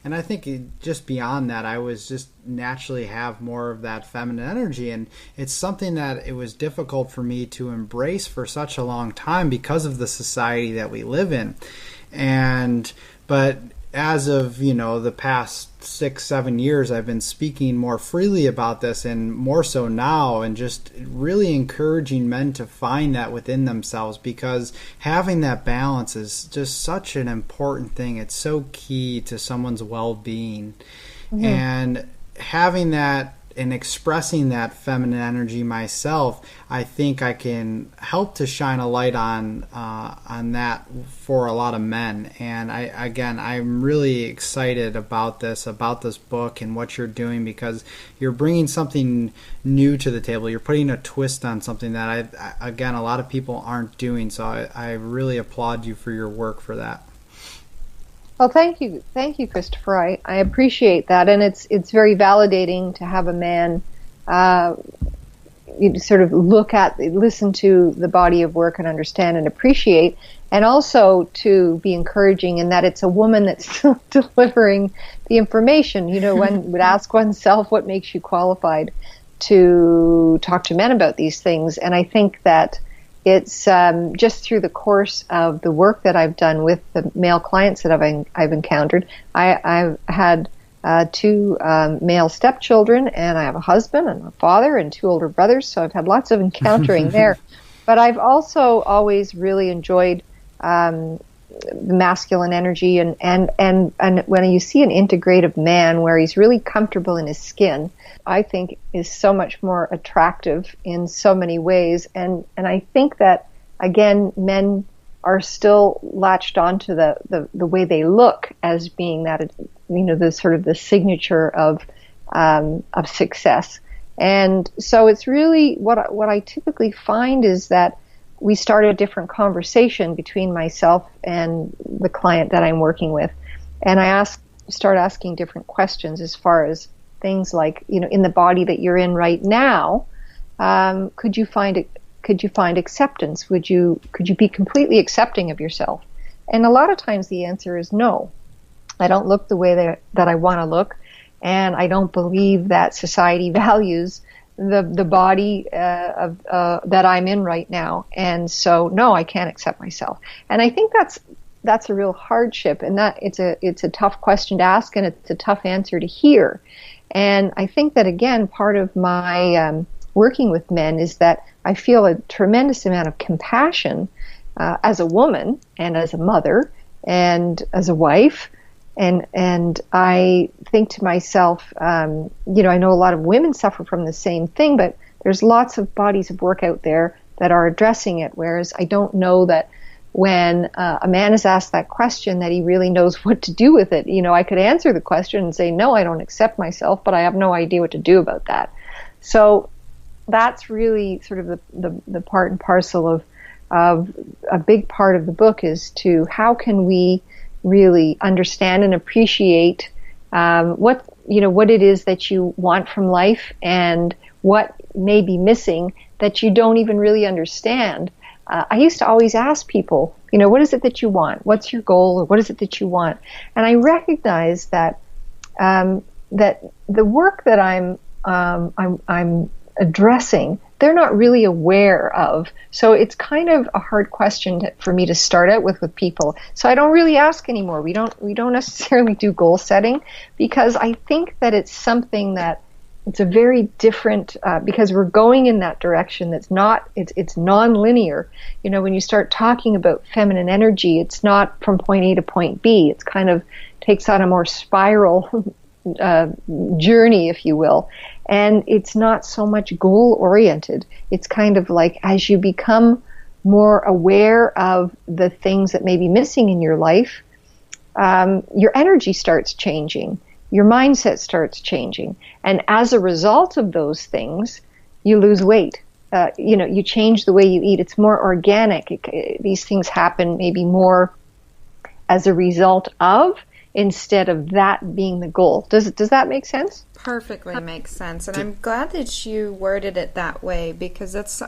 Speaker 1: and I think just beyond that, I was just naturally have more of that feminine energy. And it's something that it was difficult for me to embrace for such a long time because of the society that we live in. But as of, the past 6-7 years, I've been speaking more freely about this, and more so now, and just really encouraging men to find that within themselves, because having that balance is just such an important thing. It's so key to someone's well-being. Mm-hmm. And having that and expressing that feminine energy myself, I think I can help to shine a light on that for a lot of men. And I'm really excited about this book and what you're doing, because you're bringing something new to the table. You're putting a twist on something that a lot of people aren't doing. So I really applaud you for your work for that.
Speaker 4: Well, thank you, Christopher. I appreciate that, and it's very validating to have a man sort of listen to the body of work and understand and appreciate, and also to be encouraging in that it's a woman that's still delivering the information. One would ask oneself, what makes you qualified to talk to men about these things? And I think that it's just through the course of the work that I've done with the male clients that I've encountered. I've had 2 male stepchildren, and I have a husband and a father and 2 older brothers, so I've had lots of encountering there. But I've also always really enjoyed the masculine energy, and when you see an integrative man where he's really comfortable in his skin, I think is so much more attractive in so many ways. And I think that, again, men are still latched onto the way they look as being that, the sort of the signature of success. And so it's really what I typically find is that we start a different conversation between myself and the client that I'm working with. And I start asking different questions as far as things like, in the body that you're in right now, could you find acceptance? Could you be completely accepting of yourself? And a lot of times the answer is no. I don't look the way that I want to look, and I don't believe that society values the body that I'm in right now. And so, no, I can't accept myself. And I think that's a real hardship, and that it's a tough question to ask, and it's a tough answer to hear. And I think that, again, part of my working with men is that I feel a tremendous amount of compassion as a woman and as a mother and as a wife. And I think to myself, I know a lot of women suffer from the same thing, but there's lots of bodies of work out there that are addressing it, whereas I don't know that when a man is asked that question that he really knows what to do with it. I could answer the question and say, no, I don't accept myself, but I have no idea what to do about that. So that's really sort of the part and parcel of a big part of the book, is to how can we really understand and appreciate what it is that you want from life, and what may be missing that you don't even really understand. I used to always ask people, what is it that you want? What's your goal, or what is it that you want? And I recognize that that the work that I'm addressing, they're not really aware of. So it's kind of a hard question for me to start out with people. So I don't really ask anymore. We don't necessarily do goal setting, because I think that it's something that it's a very different, because we're going in that direction that's not, it's non-linear. When you start talking about feminine energy, it's not from point A to point B. It's kind of takes on a more spiral journey, if you will. And it's not so much goal-oriented. It's kind of like, as you become more aware of the things that may be missing in your life, your energy starts changing. Your mindset starts changing. And as a result of those things, you lose weight. You change the way you eat. It's more organic. These things happen maybe more as a result of instead of that being the goal. Does that make sense?
Speaker 3: Perfectly makes sense. And I'm glad that you worded it that way, because that's,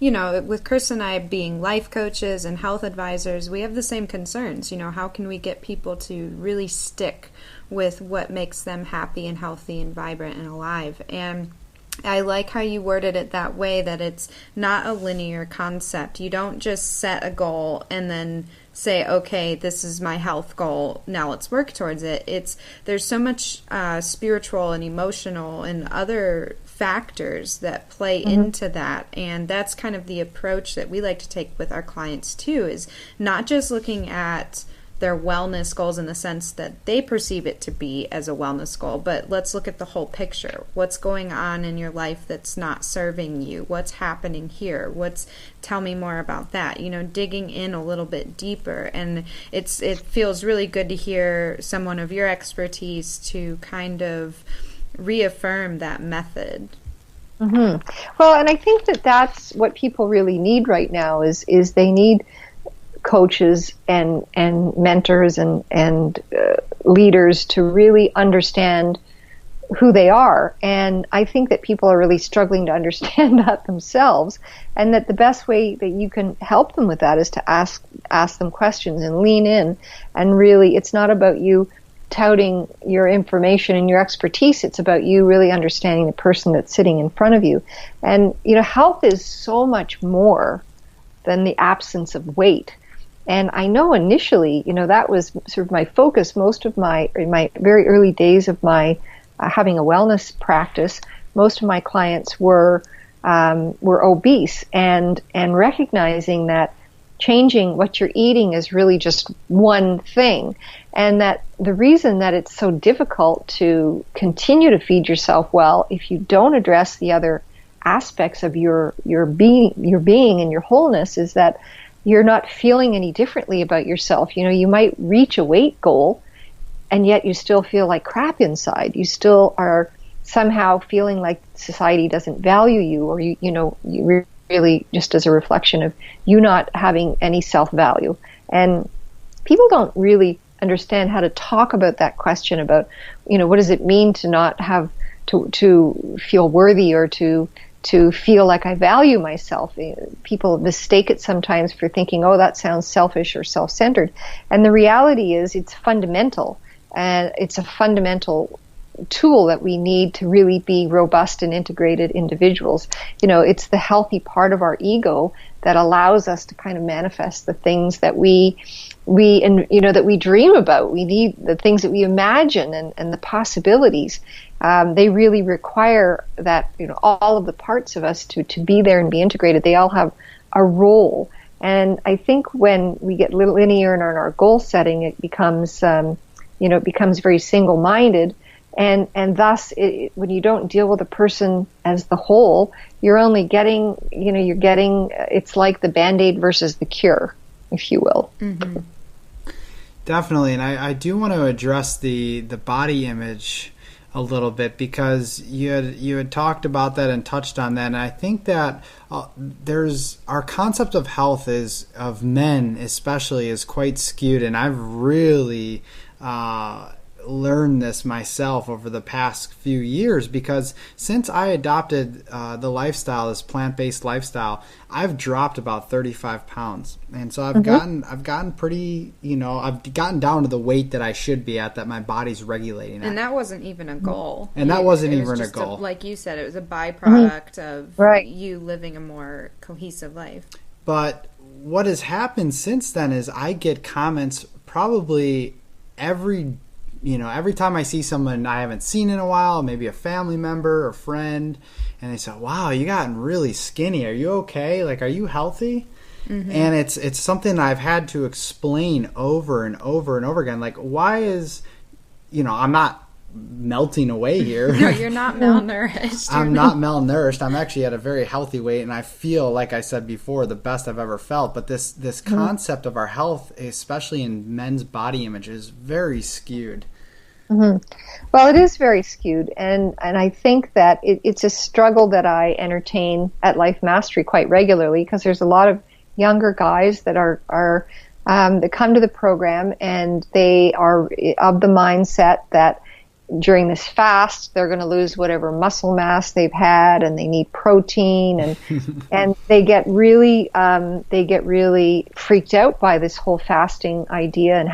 Speaker 3: with Chris and I being life coaches and health advisors, we have the same concerns. How can we get people to really stick with what makes them happy and healthy and vibrant and alive? And I like how you worded it that way, that it's not a linear concept. You don't just set a goal and then say, okay, this is my health goal, now let's work towards it. There's so much spiritual and emotional and other factors that play into that, and that's kind of the approach that we like to take with our clients too, is not just looking at their wellness goals in the sense that they perceive it to be as a wellness goal, but let's look at the whole picture. What's going on in your life that's not serving you? What's happening here? Tell me more about that. Digging in a little bit deeper. And it feels really good to hear someone of your expertise to kind of reaffirm that method.
Speaker 4: Well, and I think that's what people really need right now is they need coaches and mentors and leaders to really understand who they are. And I think that people are really struggling to understand that themselves, and that the best way that you can help them with that is to ask them questions and lean in. And really, it's not about you touting your information and your expertise. It's about you really understanding the person that's sitting in front of you. And health is so much more than the absence of weight. And I know initially, that was sort of my focus. Most of in my very early days of my having a wellness practice, most of my clients were obese, and recognizing that changing what you're eating is really just one thing, and that the reason that it's so difficult to continue to feed yourself well if you don't address the other aspects of your being and your wholeness is that you're not feeling any differently about yourself. You might reach a weight goal, and yet you still feel like crap inside. You still are somehow feeling like society doesn't value you, or you really just as a reflection of you not having any self-value. And people don't really understand how to talk about that question about, what does it mean to not have to feel worthy or to feel like I value myself. People mistake it sometimes for thinking, oh, that sounds selfish or self-centered. And the reality is it's fundamental. And it's a fundamental tool that we need to really be robust and integrated individuals. It's the healthy part of our ego that allows us to kind of manifest the things that we dream about. We need the things that we imagine and the possibilities. They really require that, all of the parts of us to be there and be integrated. They all have a role. And I think when we get linear in our goal setting, it becomes, very single-minded. And thus, when you don't deal with a person as the whole, you're only getting, it's like the Band-Aid versus the cure, if you will.
Speaker 3: Mm-hmm.
Speaker 1: Definitely. And I do want to address the body image a little bit, because you had talked about that and touched on that, and I think that there's our concept of health of men especially is quite skewed, and I've really learned this myself over the past few years, because since I adopted the lifestyle, this plant-based lifestyle, I've dropped about 35 pounds. And so I've gotten pretty, I've gotten down to the weight that I should be at, that my body's regulating at.
Speaker 3: And that wasn't even a goal.
Speaker 1: And that wasn't even a goal.
Speaker 3: Like you said, it was a byproduct of you living a more cohesive life.
Speaker 1: But what has happened since then is I get comments probably every time I see someone I haven't seen in a while, maybe a family member or friend, and they say, wow, you gotten really skinny. Are you okay? Like, are you healthy? Mm-hmm. And it's something I've had to explain over and over and over again. Like, why is, I'm not melting away here.
Speaker 3: No, you're not malnourished.
Speaker 1: I'm not malnourished. I'm actually at a very healthy weight, and I feel, like I said before, the best I've ever felt. But this concept of our health, especially in men's body image, is very skewed.
Speaker 4: Mm-hmm. Well, it is very skewed, and I think that it's a struggle that I entertain at Life Mastery quite regularly, because there's a lot of younger guys that are that come to the program, and they are of the mindset that during this fast they're going to lose whatever muscle mass they've had, and they need protein, and and they get really freaked out by this whole fasting idea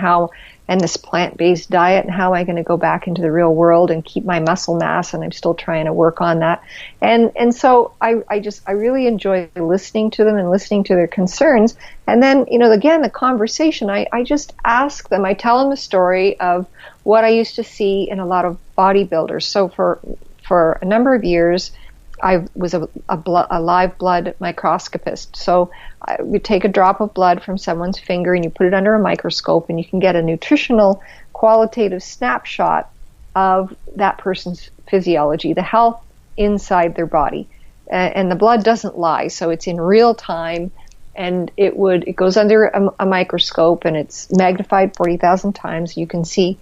Speaker 4: and this plant-based diet, and how am I going to go back into the real world and keep my muscle mass, and I'm still trying to work on that. And so I really enjoy listening to them and listening to their concerns. And then, again, the conversation, I just ask them, I tell them the story of what I used to see in a lot of bodybuilders. So for a number of years, I was a live blood microscopist. So you take a drop of blood from someone's finger and you put it under a microscope, and you can get a nutritional qualitative snapshot of that person's physiology, the health inside their body. And the blood doesn't lie, so it's in real time, and it goes under a microscope, and it's magnified 40,000 times. You can see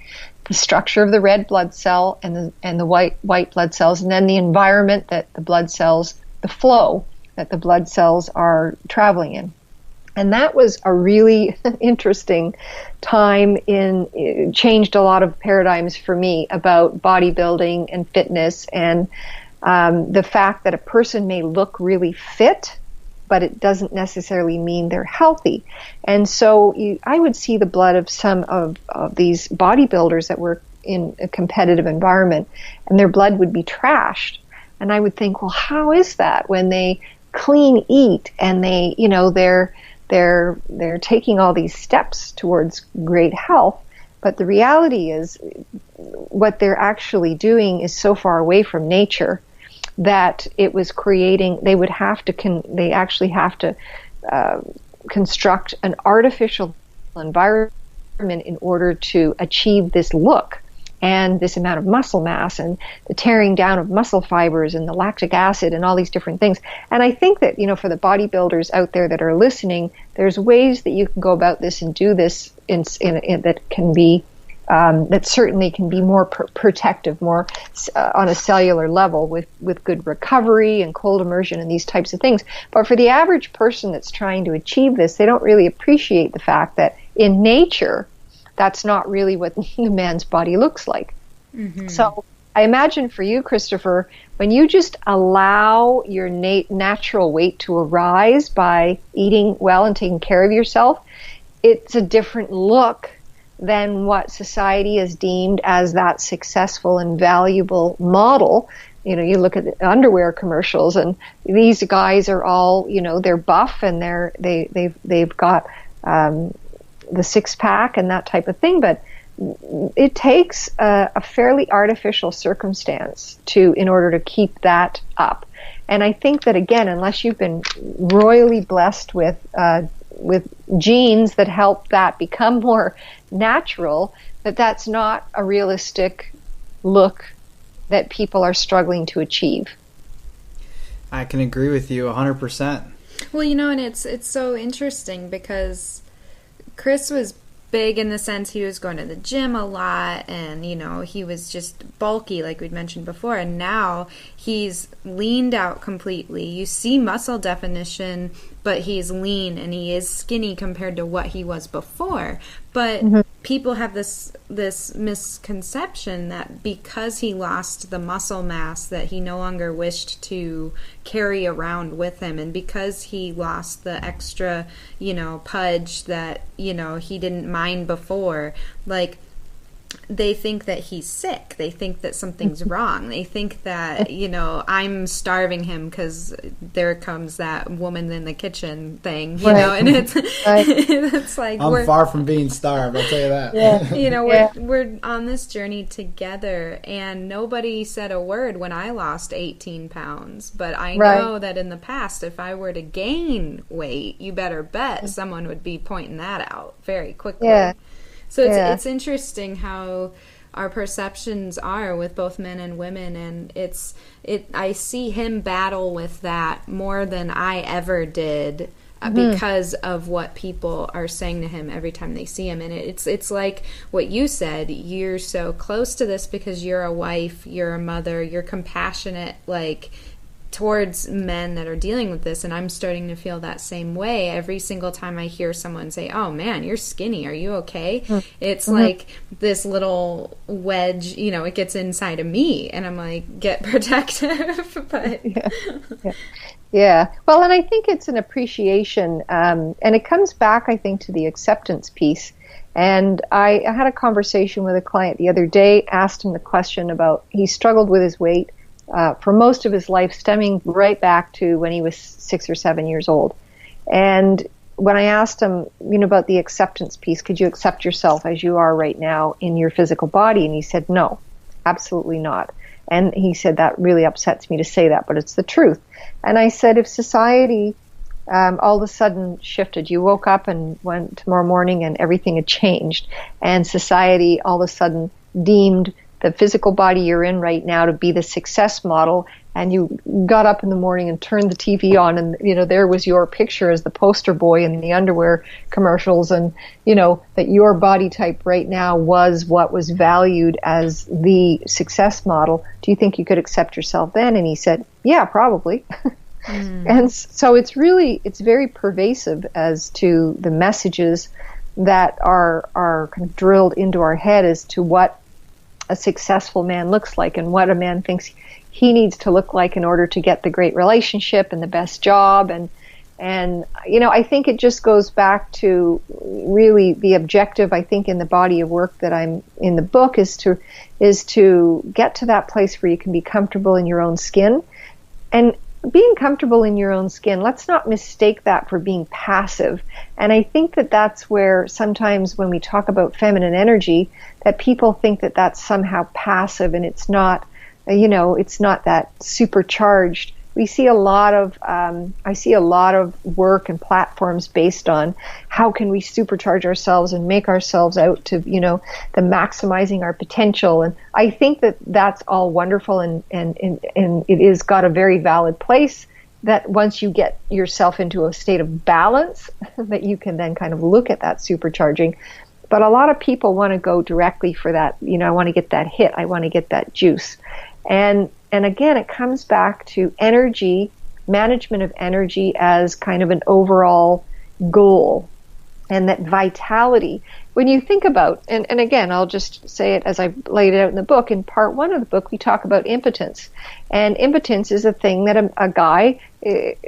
Speaker 4: the structure of the red blood cell and the white blood cells, and then the environment that the blood cells, the flow that the blood cells are traveling in. And that was a really interesting time. It changed a lot of paradigms for me about bodybuilding and fitness, and the fact that a person may look really fit, but it doesn't necessarily mean they're healthy. And so I would see the blood of some of these bodybuilders that were in a competitive environment, and their blood would be trashed. And I would think, well, how is that when they clean eat and they, they're taking all these steps towards great health, but the reality is what they're actually doing is so far away from nature that it was creating, they actually have to construct an artificial environment in order to achieve this look and this amount of muscle mass and the tearing down of muscle fibers and the lactic acid and all these different things. And I think that, for the bodybuilders out there that are listening, there's ways that you can go about this and do this in that can be that certainly can be more protective, more on a cellular level with good recovery and cold immersion and these types of things. But for the average person that's trying to achieve this, they don't really appreciate the fact that in nature, that's not really what the man's body looks like. Mm-hmm. So I imagine for you, Christopher, when you just allow your natural weight to arise by eating well and taking care of yourself, it's a different look than what society has deemed as that successful and valuable model. You look at the underwear commercials, and these guys are all, they're buff and they've got the six pack and that type of thing, but it takes a fairly artificial circumstance in order to keep that up. And I think that, again, unless you've been royally blessed with genes that help that become more natural, that's not a realistic look that people are struggling to achieve.
Speaker 1: I can agree with you 100%.
Speaker 3: Well, and it's so interesting because Chris was big in the sense he was going to the gym a lot, and he was just bulky like we'd mentioned before, and now he's leaned out completely. You see muscle definition, but he's lean and he is skinny compared to what he was before. But people have this misconception that because he lost the muscle mass that he no longer wished to carry around with him, and because he lost the extra, pudge that, he didn't mind before, like, they think that he's sick. They think that something's wrong. They think that, I'm starving him because there comes that woman in the kitchen thing, and it's, it's like,
Speaker 1: I'm far from being starved, I'll tell you that.
Speaker 4: Yeah.
Speaker 3: We're on this journey together, and nobody said a word when I lost 18 pounds. But I know that in the past, if I were to gain weight, you better bet someone would be pointing that out very quickly.
Speaker 4: Yeah.
Speaker 3: So it's interesting how our perceptions are with both men and women, and I see him battle with that more than I ever did because of what people are saying to him every time they see him. And it's like what you said, you're so close to this because you're a wife, you're a mother, you're compassionate, like towards men that are dealing with this, and I'm starting to feel that same way every single time I hear someone say, "Oh man, you're skinny, are you okay?" It's like this little wedge, it gets inside of me, and I'm like, get protective. But
Speaker 4: yeah. Well, and I think it's an appreciation, and it comes back, I think, to the acceptance piece. And I had a conversation with a client the other day, asked him the question about, he struggled with his weight for most of his life, stemming right back to when he was 6 or 7 years old. And when I asked him, about the acceptance piece, could you accept yourself as you are right now in your physical body? And he said, no, absolutely not. And he said, that really upsets me to say that, but it's the truth. And I said, if society all of a sudden shifted, you woke up and went tomorrow morning and everything had changed, and society all of a sudden deemed the physical body you're in right now to be the success model, and you got up in the morning and turned the TV on, and there was your picture as the poster boy in the underwear commercials, and that your body type right now was what was valued as the success model. Do you think you could accept yourself then? And he said, yeah, probably. And so it's very pervasive as to the messages that are kind of drilled into our head as to what a successful man looks like and what a man thinks he needs to look like in order to get the great relationship and the best job. And I think it just goes back to really the objective, I think, in the body of work that I'm in the book is to get to that place where you can be comfortable in your own skin. And being comfortable in your own skin, let's not mistake that for being passive. And I think that that's where sometimes when we talk about feminine energy, that people think that that's somehow passive, and it's not, it's not that supercharged. We see a lot of, I see a lot of work and platforms based on how can we supercharge ourselves and make ourselves out to, the maximizing our potential. And I think that that's all wonderful, and it is got a very valid place, that once you get yourself into a state of balance, that you can then kind of look at that supercharging. But a lot of people want to go directly for that, I want to get that hit, I want to get that juice. And again, it comes back to energy, management of energy as kind of an overall goal, and that vitality. When you think about, and again, I'll just say it as I laid it out in the book, in part 1 of the book, we talk about impotence. And impotence is a thing that a guy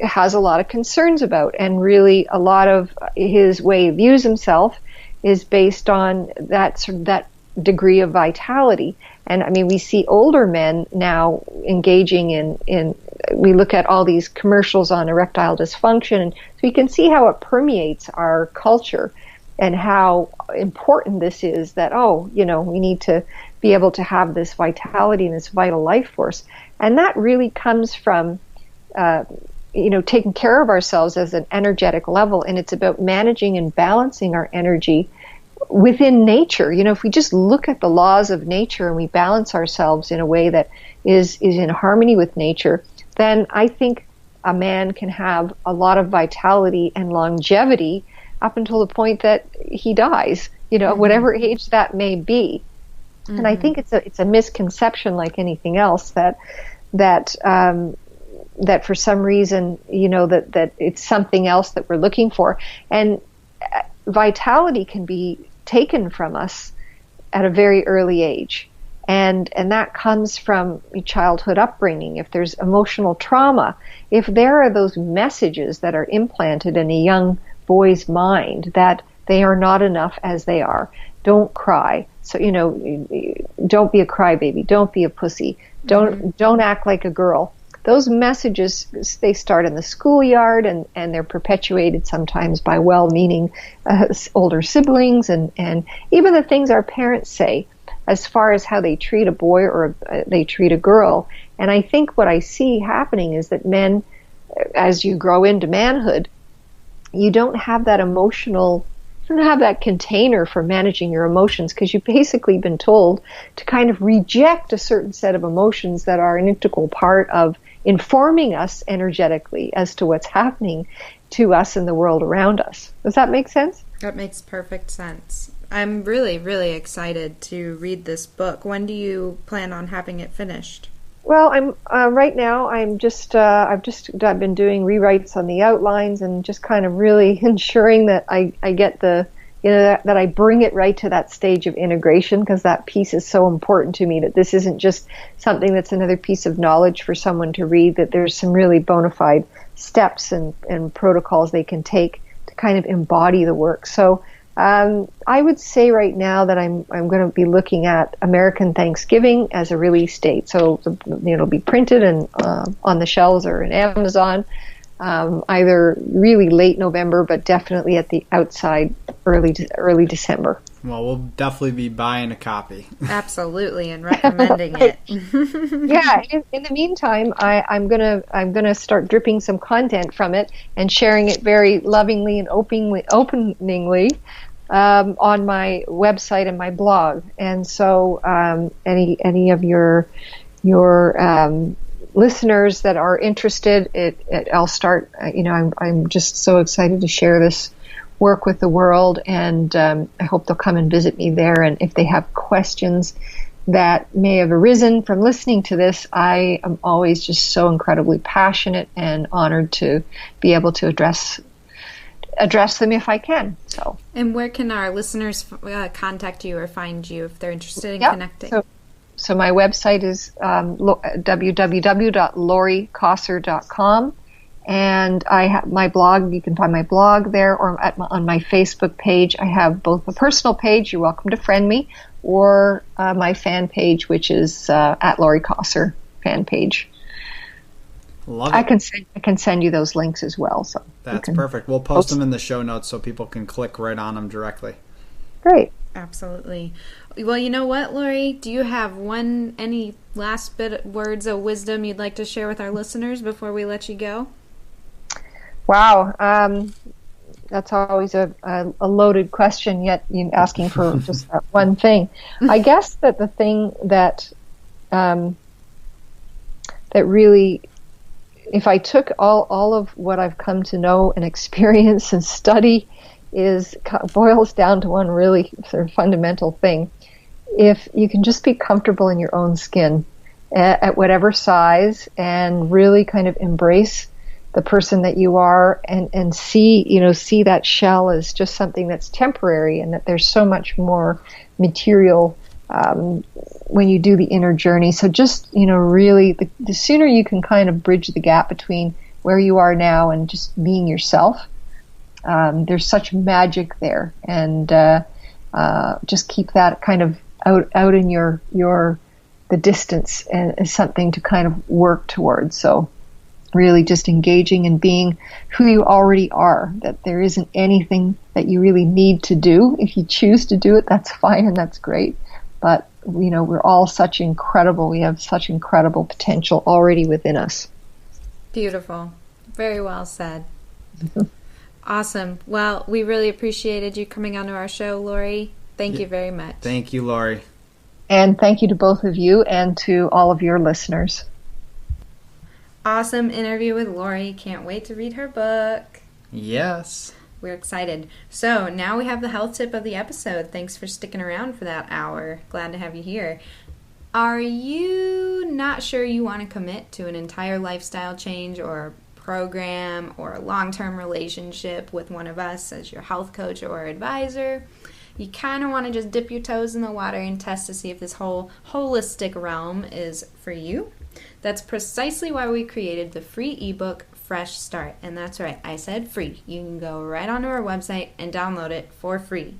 Speaker 4: has a lot of concerns about, and really a lot of his way he views himself is based on that degree of vitality. And I mean, we see older men now engaging in we look at all these commercials on erectile dysfunction, and so you can see how it permeates our culture and how important this is, that, we need to be able to have this vitality and this vital life force. And that really comes from, taking care of ourselves as an energetic level. And it's about managing and balancing our energy within nature. If we just look at the laws of nature and we balance ourselves in a way that is in harmony with nature, then I think a man can have a lot of vitality and longevity up until the point that he dies, whatever age that may be. Mm-hmm. And I think it's a misconception, like anything else, that for some reason, that it's something else that we're looking for. And vitality can be taken from us at a very early age. And that comes from childhood upbringing. If there's emotional trauma, if there are those messages that are implanted in a young boy's mind that they are not enough as they are, don't cry. So, don't be a crybaby, don't be a pussy, don't act like a girl. Those messages, they start in the schoolyard, and they're perpetuated sometimes by well-meaning older siblings, and even the things our parents say as far as how they treat a boy or they treat a girl. And I think what I see happening is that men, as you grow into manhood, you don't have that container for managing your emotions, because you've basically been told to kind of reject a certain set of emotions that are an integral part of informing us energetically as to what's happening to us in the world around us. Does that make sense?
Speaker 3: That makes perfect sense. I'm really, really excited to read this book. When do you plan on having it finished?
Speaker 4: Well, I'm right now. I've been doing rewrites on the outlines and just kind of really ensuring that I get that I bring it right to that stage of integration, because that piece is so important to me, that this isn't just something that's another piece of knowledge for someone to read, that there's some really bona fide steps and protocols they can take to kind of embody the work. So I would say right now that I'm going to be looking at American Thanksgiving as a release date. So it'll be printed and on the shelves or in Amazon, either really late November, but definitely at the outside early December.
Speaker 1: Well, we'll definitely be buying a copy.
Speaker 3: Absolutely, and recommending it.
Speaker 4: Yeah. In the meantime, I'm gonna start dripping some content from it and sharing it very lovingly and openingly on my website and my blog. And so, any of your listeners that are interested, I'll start. I'm just so excited to share this work with the world, and I hope they'll come and visit me there. And if they have questions that may have arisen from listening to this, I am always just so incredibly passionate and honored to be able to address them if I can. So.
Speaker 3: And where can our listeners contact you or find you if they're interested in connecting?
Speaker 4: So my website is www.lauriecossar.com. And I have my blog. You can find my blog there, or on my Facebook page. I have both a personal page, you're welcome to friend me, or my fan page, which is at Laurie Cossar fan page.
Speaker 1: Love it.
Speaker 4: I can send you those links as well. So
Speaker 1: that's perfect. We'll post them in the show notes so people can click right on them directly.
Speaker 4: Great.
Speaker 3: Absolutely. Well, you know what, Laurie? Do you have any last words of wisdom you'd like to share with our listeners before we let you go?
Speaker 4: Wow, that's always a loaded question, yet you're asking for just that one thing. I guess that the thing that really, if I took all of what I've come to know and experience and study, boils down to one really sort of fundamental thing. If you can just be comfortable in your own skin at whatever size, and really kind of embrace the person that you are, and see that shell as just something that's temporary, and that there's so much more material when you do the inner journey. So just, really the sooner you can kind of bridge the gap between where you are now and just being yourself, there's such magic there, and just keep that kind of out in the distance, and as something to kind of work towards. So really just engaging and being who you already are, that there isn't anything that you really need to do. If you choose to do it, that's fine and that's great. But, we're all we have such incredible potential already within us.
Speaker 3: Beautiful. Very well said. Awesome. Well, we really appreciated you coming onto our show, Laurie. Thank you very much.
Speaker 1: Thank you, Laurie.
Speaker 4: And thank you to both of you and to all of your listeners.
Speaker 3: Awesome interview with Laurie. Can't wait to read her book.
Speaker 1: Yes.
Speaker 3: We're excited. So now we have the health tip of the episode. Thanks for sticking around for that hour. Glad to have you here. Are you not sure you want to commit to an entire lifestyle change or program or a long-term relationship with one of us as your health coach or advisor? You kind of want to just dip your toes in the water and test to see if this whole holistic realm is for you. That's precisely why we created the free ebook Fresh Start. And that's right, I said free. You can go right onto our website and download it for free.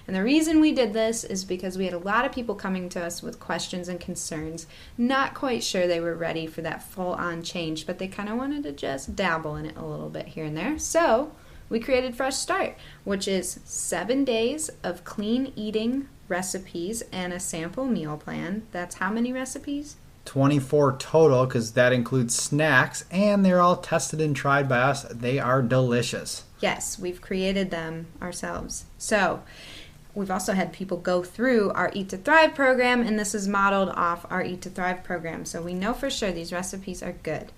Speaker 3: And the reason we did this is because we had a lot of people coming to us with questions and concerns, not quite sure they were ready for that full-on change, but they kind of wanted to just dabble in it a little bit here and there. So we created Fresh Start, which is 7 days of clean eating recipes and a sample meal plan. That's how many recipes?
Speaker 1: 24 total, because that includes snacks, and they're all tested and tried by us. They are delicious.
Speaker 3: Yes, we've created them ourselves. So we've also had people go through our Eat to Thrive program, and this is modeled off our Eat to Thrive program. So we know for sure these recipes are good.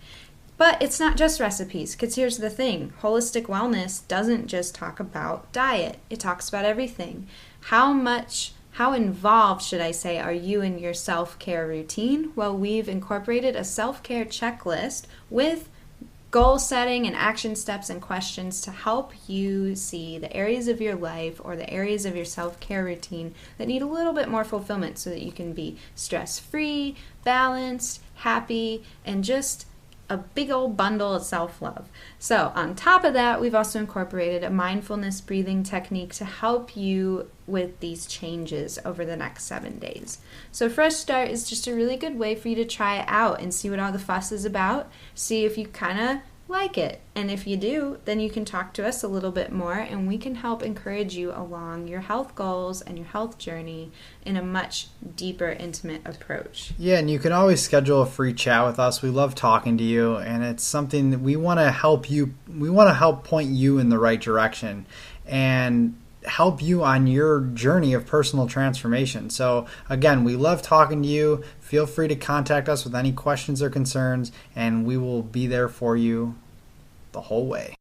Speaker 3: But it's not just recipes, because here's the thing. Holistic wellness doesn't just talk about diet. It talks about everything. How much how involved, should I say, are you in your self-care routine? Well, we've incorporated a self-care checklist with goal setting and action steps and questions to help you see the areas of your life or the areas of your self-care routine that need a little bit more fulfillment so that you can be stress-free, balanced, happy, and just a big old bundle of self-love. So on top of that, we've also incorporated a mindfulness breathing technique to help you with these changes over the next 7 days. So Fresh Start is just a really good way for you to try it out and see what all the fuss is about, see if you kind of like it. And if you do, then you can talk to us a little bit more and we can help encourage you along your health goals and your health journey in a much deeper, intimate approach.
Speaker 1: Yeah, and you can always schedule a free chat with us. We love talking to you, and it's something that we want to help you. We want to help point you in the right direction and help you on your journey of personal transformation. So again, we love talking to you. Feel free to contact us with any questions or concerns, and we will be there for you the whole way.